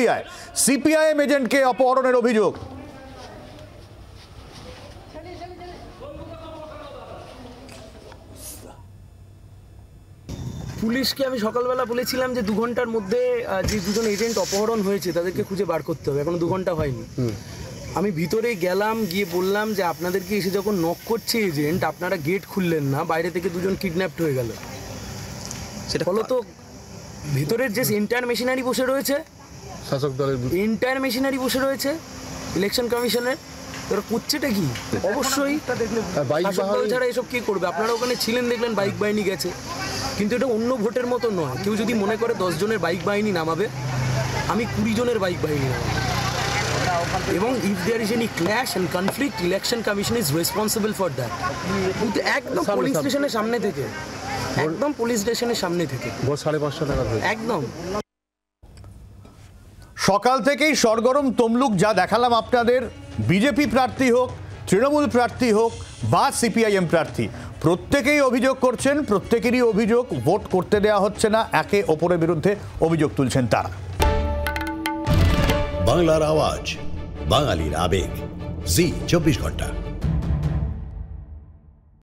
পুরুলিয়ায় সিপিআইএম এজেন্টকে অপহরণের অভিযোগ। পুলিশকে আমি সকালবেলা বলেছিলাম যে 2 ঘন্টার মধ্যে যে দুজন এজেন্ট অপহরণ হয়েছে তাদেরকে খুঁজে বার করতে হবে, এখনো 2 ঘন্টা হয়নি। আমি ভিতরে গেলাম, গিয়ে বললাম যে আপনাদেরকে এসে যখন নক করছে এজেন্ট, আপনারা গেট খুললেন না, বাইরে থেকে দুজন কিডন্যাপড হয়ে গেল। সেটা ফলত ভিতরের যে এন্টায়ার মেশিনারি বসে রয়েছে, শাসক দলের এন্টায়ার মেশিনারি বসে রয়েছে ইলেকশন কমিশনের, ওরা করছেটা কি? অবশ্যই শাসক দল ছাড়া এসব কে করবে? আপনারা ওখানে ছিলেন, দেখলেন বাইক বাহিনী গেছে, কিন্তু এটা অন্য ভোটের মতো নয়। কেউ যদি মনে করে 10 জনের বাইক বাহিনী নামাবে, আমি 20 জনের বাইক বাহিনী নামাবো। এবং if there is any clash and conflict, election commission is responsible for that. কিন্তু একদম পুলিশ স্টেশনের সামনে থেকে, একদম পুলিশ স্টেশনের সামনে থেকে 5:30 নাগাদ একদম। সকাল থেকেই সরগরম তমলুক যা দেখালাম আপনাদের, বিজেপি প্রার্থী হোক, তৃণমূল প্রার্থী হোক বা সিপিআইএম প্রার্থী, প্রত্যেকেই অভিযোগ করছেন, প্রত্যেকেরই অভিযোগ ভোট করতে দেওয়া হচ্ছে না, একে অপরের বিরুদ্ধে অভিযোগ তুলছেন তারা। বাংলার আওয়াজ, বাঙালির আবেগ, জি 24 ঘন্টা।